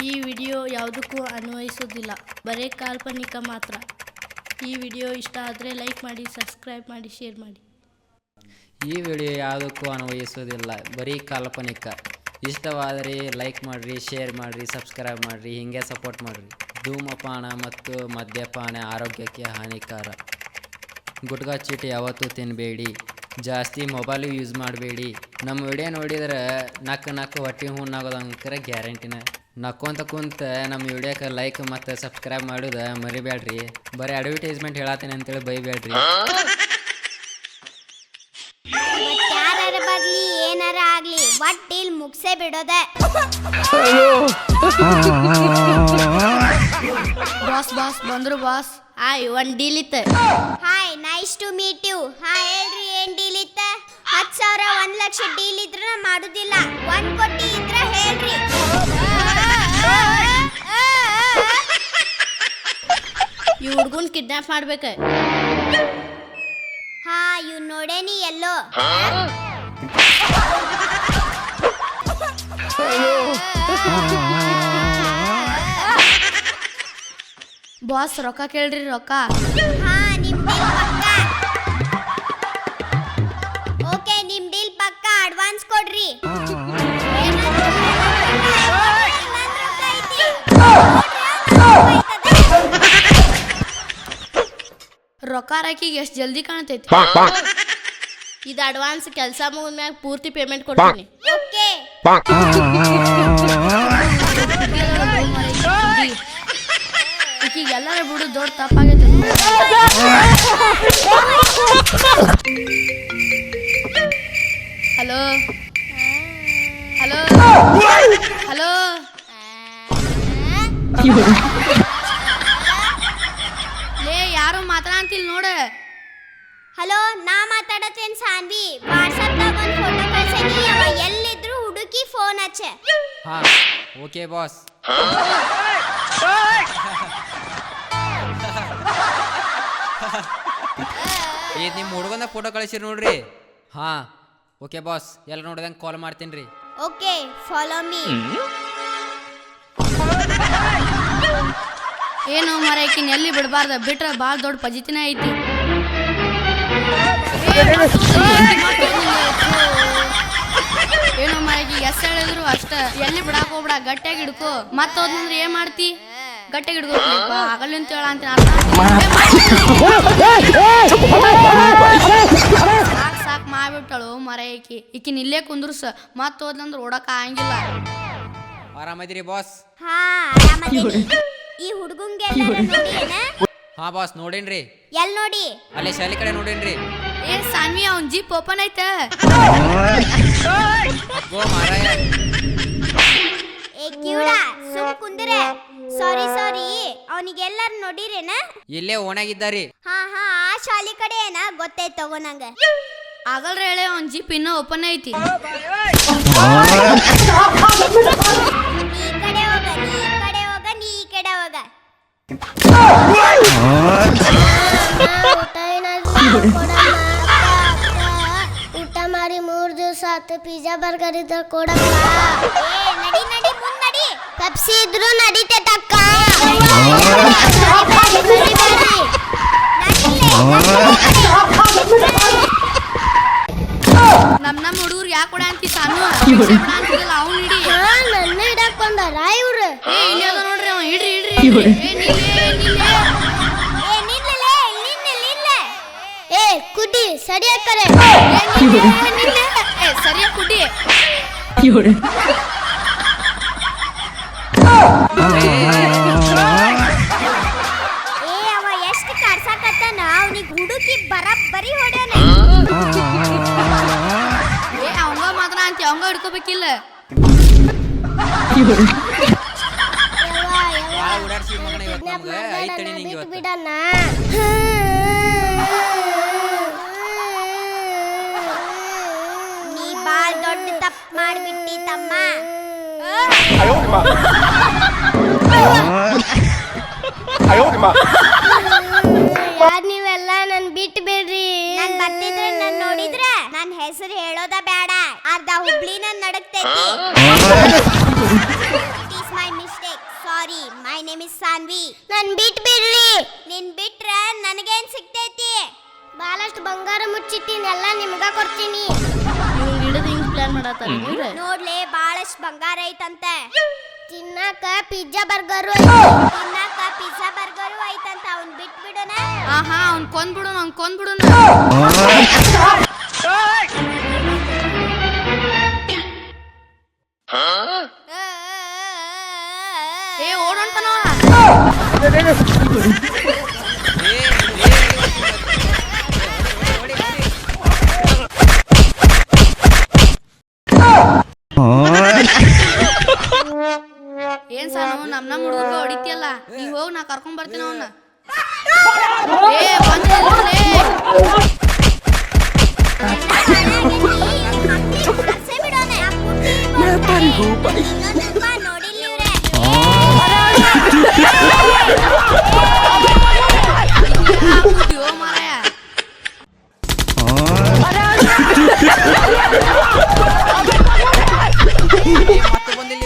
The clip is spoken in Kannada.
ಈ ವಿಡಿಯೋ ಯಾವುದಕ್ಕೂ ಅನ್ವಯಿಸುವುದಿಲ್ಲ, ಬರೀ ಕಾಲ್ಪನಿಕ ಮಾತ್ರ. ಈ ವಿಡಿಯೋ ಇಷ್ಟ ಆದರೆ ಲೈಕ್ ಮಾಡಿ, ಸಬ್ಸ್ಕ್ರೈಬ್ ಮಾಡಿ, ಶೇರ್ ಮಾಡಿ. ಈ ವಿಡಿಯೋ ಯಾವುದಕ್ಕೂ ಅನ್ವಯಿಸುವುದಿಲ್ಲ, ಬರೀ ಕಾಲ್ಪನಿಕ. ಇಷ್ಟವಾದರೆ ಲೈಕ್ ಮಾಡಿರಿ, ಶೇರ್ ಮಾಡಿರಿ, ಸಬ್ಸ್ಕ್ರೈಬ್ ಮಾಡಿರಿ, ಹೀಗೆ ಸಪೋರ್ಟ್ ಮಾಡಿರಿ. ಧೂಮಪಾನ ಮತ್ತು ಮದ್ಯಪಾನ ಆರೋಗ್ಯಕ್ಕೆ ಹಾನಿಕಾರ. ಗುಟ್ಕಾ ಚೀಟಿ ಯಾವತ್ತೂ ತಿನ್ನಬೇಡಿ. ಜಾಸ್ತಿ ಮೊಬೈಲು ಯೂಸ್ ಮಾಡಬೇಡಿ. ನಮ್ಮ ವಿಡಿಯೋ ನೋಡಿದ್ರೆ ನಕ್ಕು ಹೊಟ್ಟೆ ಹುಣ್ಣಾಗೋದಂಕರ ಗ್ಯಾರಂಟಿನ. ನಕ್ಕೊಂತ ಕುಂತ ನಮ್ಮ ವಿಡಿಯೋಕ್ಕೆ ಲೈಕ್ ಮತ್ತು ಸಬ್ಸ್ಕ್ರೈಬ್ ಮಾಡೋದು ಮರಿಬೇಡ್ರಿ. ಬರೀ ಅಡ್ವರ್ಟೈಸ್ಮೆಂಟ್ ಹೇಳತ್ತೀನಿ ಅಂತೇಳಿ ಬೈಬೇಡ್ರಿ. ಯಾರ ಬರ್ಲಿ ಏನಾರ ಆಗ್ಲಿ ಒಟ್ಟು ಇಲ್ಲಿ ಮುಗಿಸೇ ಬಿಡೋದೆ. ಬಾಸ್ ಬಂದ್ರು ಬಾಸ್. ಹಾಯ್, ಒಂದ್ ಡೀಲ್ ಇತ್ತು. Hi, nice to meet you. Hi, ಹೇಳ್ರಿ ಏನ್ ಡೀಲ್ ಇತ್ತ? 10,000 1 ಲಕ್ಷ ಡೀಲ್ ಇದ್ರ ಮಾಡುದಿಲ್ಲ. 1 ಕೋಟಿ ಇದ್ರ ಹೇಳ್ರಿ. ಈ ಹುಡ್ಗನ್ ಕಿಡ್ನಾಪ್ ಮಾಡ್ಬೇಕ. ಹಾ, ಇವ್ ನೋಡೇನಿ ಎಲ್ಲೋ. ಬಾಸ್ ರೊಕ್ಕ ಕೇಳ್ರಿ, ರೊಕ್ಕ. ಹಾ, ನಿಮ್ ಡೀಲ್ ಪಕ್ಕ. ಓಕೆ, ನಿಮ್ ಡೀಲ್ ಪಕ್ಕ. ಅಡ್ವಾನ್ಸ್ ಕೊಡ್ರಿ. ರೊಕ್ಕ ರಾಕಿಗೆ ಎಷ್ಟು ಜಲ್ದಿ ಕಾಣ್ತೈತಿ. ಇದು ಅಡ್ವಾನ್ಸ್. ಕೆಲಸ ಮುಗಿದ್ಮ್ಯಾಗ ಪೂರ್ತಿ ಪೇಮೆಂಟ್ ಕೊಡ್ತೀನಿ. ಓಕೆ. ಈಗ ಎಲ್ಲಾರ ಬಿಡು, ದೊಡ್ಡ ತಪ್ಪಾಗೈತೆ. ಹಲೋ ಹಲೋ ಹಲೋ, ಲೇ ಯಾರು ಮಾತಾಡ್ತಿಲ್ ನೋಡ. ಹಲೋ, ನಾ ಮಾತಾಡತ್ತೇನ್ ಸಾನ್ವಿ. ವಾಟ್ಸಪ್ ದಾಗ ಒಂದು ಫೋಟೋ ಕಳ್ಸೇನಿ. ಅವ ಎಲ್ಲಿದ್ರು ಹುಡುಕಿ ಫೋನ್ ಹಚ್ಚ. ಹಾಂ, ಓಕೆ ಬಾಸ್. ಇದು ನಿಮ್ಮ ಹುಡುಗನ ಫೋಟೋ ಕಳಿಸಿರಿ ನೋಡ್ರಿ. ಹಾಂ, ಓಕೆ ಬಾಸ್. ಎಲ್ಲ ನೋಡಿದಂಗೆ ಕಾಲ್ ಮಾಡ್ತೀನಿ ರೀ. Okay, follow me. ಏನು ಮರಕಿನ ಎಲ್ಲಿ ಬಿಡಬಾರ್ದ, ಬಿಟ್ರೆ ಭಾಳ ದೊಡ್ಡ ಪಜಿತಿನ ಐತಿ. ಏನು ಮರಕಿ ಎಸ್ ಹೇಳಿದ್ರು ಅಷ್ಟ. ಎಲ್ಲಿ ಬಿಡಾಕ ಹೋಗ್ಬಿಡ, ಗಟ್ಟಿಯಾಗಿ ಹಿಡ್ಕೋ. ಮತ್ತೆ ಹೋದ್ನಂದ್ರೆ ಏನ್ ಮಾಡ್ತಿ? ಗಟ್ಟಿಯಾಗಿ ಹಿಡ್ಕೋ. ಆಗಲ್ಲ ಅಂತ ಹೇಳ ಅಂತೀನಿ. ಸಾಕ್ ಮಾಡ್ಬಿಟ್ಟಳು ಮರಕಿ. ಈಕಿನ ಇಲ್ಲೇ ಕುಂದ್ರಸ. ಮತ್ತೆ ಹೋದ್ನಂದ್ರೆ ಓಡಕ್ ಆಗಂಗಿಲ್ಲ. ಆರಾಮದಿರಿ ಬಾಸ್? ಹಾ, ಆರಾಮದೀನಿ. ಈ ಹುಡುಗಂಗೆಲ್ಲ ನೋಡಿನ? ಹಾಂ ಬಾಸ್, ನೋಡೇನ್ರಿ. ಎಲ್ ನೋಡಿ? ಅಲ್ಲೇ ಶಾಲೆ ಕಡೆ ನೋಡೇನ್ರಿ. ಏ ಸಾನ್ವಿ, ಅವ್ನ್ ಜೀಪ್ ಓಪನ್ ಐತ. ಗೋ ಮಾರಾಯ. ಏ ಕಿವುಡ, ಸುಮ್ ಕುಂದ್ರೆ. ಸಾರಿ, ಅವನಿಗೆಲ್ಲರೂ ನೋಡಿರೇನ? ಇಲ್ಲೇ ಓಣಾಗಿದ್ದಾರಿ. ಹಾ, ಆ ಶಾಲಿ ಕಡೆ ಏನ ಗೊತ್ತೈತ್ ತಗೋ ನಂಗ. ಆಗಲ್ರಿ ಹೇಳಿ, ಅವ್ನ್ ಜೀಪ್ ಇನ್ನೂ ಓಪನ್ ಐತಿ. ಈ ಕಡೆ ಹೋಗ, ನೀ ಈ ಕಡೆ ಹೋಗ. ಊಟ ಮಾಡಿ 3 ದಿವಸ ಆತು. ಪಿಜ್ಜಾ ಬರ್ಗರ್ ಇದ್ರ ಕೊಡಕ್ಕ. ನಡಿ ಮುಂದ್ ನಡಿ. ಪೆಪ್ಸಿ ಇದ್ರು ನಡೀತೈತಕ್ಕ. ನಮ್ ಹುಡುಗರು ಯಾಕೆ ಕೊಡ ಅಂತಿ ಸಾನು? ಅವ್ನು ಹಿಡಿ. ನನ್ನ ಹಿಡಕ್ ಬಂದಾರ ಇವ್ರು. ಇಲ್ಲಿ ಅದ ನೋಡ್ರಿ, ಅವ ಹಿಡ್ರಿ. ಏ ಕುಡಿ ಸರಿಯಾಕರೆ. ಸರಿಯಾಗಿ ಕುಡಿ. ಅವ ಎಷ್ಟು ಕಾಡ್ಸಾಕತ್ತಾನ. ಅವನಿಗೆ ಹುಡುಕಿ ಬರೀ ಹೊಡ್ಯಾನ. ಅವಂಗ ಮಾತ್ರ ಅಂತಿ, ಅವಂಗ ಹಿಡ್ಕೋಬೇಕಿಲ್ಲ. ಓಡಾಡ್ಸಿ ಮಗನ ಇವತ್ತು ನಮ್ಗೆ ಐತಡಿ ನಿಂಗೆ ಇವತ್ತು. ಬಿಡಣ್ಣ. ನೀ ಬಾಳ್ ದೊಡ್ಡ ತಪ್ಪು ಮಾಡ್ಬಿಟ್ಟಿ ತಮ್ಮ. ಯಾರ್ ನೀವೆಲ್ಲ ನನ್ ಬಿಟ್ಟು ಬಿಡ್ರಿ. ನಾನ್ ಬರ್ತಿದ್ರೆ ನನ್ ನೋಡಿದ್ರೆ ನನ್ ಹೆಸರು ಹೇಳೋದ ಬೇಡ. ಅರ್ಧ ಹುಬ್ಳಿನ ನಡಕ್ತೈತಿ. It is my mistake. Name is Sanvi. ನನ್ ಬಿಟ್ ಬಿಡ್ರಿ. ನಿನ್ ಬಿಟ್ರ ನನಗೇನ್ ಸಿಗ್ತೈತಿ? ಬಹಳಷ್ಟು ಬಂಗಾರ ಮುಚ್ಚಿಟ್ಟಿನಿ, ಎಲ್ಲ ನಿಮ್ಗ ಕೊಡ್ತೀನಿ. ಇವ್ನು ಹಿಡಿದು ಹಿಂಗ್ ಪ್ಲಾನ್ ಮಾಡತ್ತಾರ ಇವ್ರೆ. ನೋಡ್ಲೆ ಬಾಳಷ್ಟು ಬಂಗಾರ ಐತಂತೆ. ತಿನ್ನಾಕ ಪಿಜ್ಜಾ ಬರ್ಗರು ತಿನ್ನಾಕ ಪಿಜ್ಜಾ ಬರ್ಗರು ಐತಂತ. ಅವ್ನ್ ಬಿಟ್ ಬಿಡೋಣ. ಆಹಾ ಅವ್ನ್ ಕೊಂದ್ಬಿಡೋಣ ಏ ಓಡೋಂತಾನ ಏನ್ ಸಾನು ನಮ್ ಹುಡುಗರ್ಗ ಹೊಡಿತಿಯಲ್ಲ, ನೀ ಹೋಗ್ ನಾ ಕರ್ಕೊಂಡ್ ಬರ್ತೀನಿ ಅವನ್ನ. ಏ ಬಂದ್ಲೇ ಕರ್ಸೇ ಬಿಡೋಣ. ಇನ್ನೊಂದಪ್ಪ ನೋಡಿಲ್ಲ ಇವ್ರೆ. ಮಾರಾಯ ಮತ್ತೆ ಬಂದಿಲ್ಲ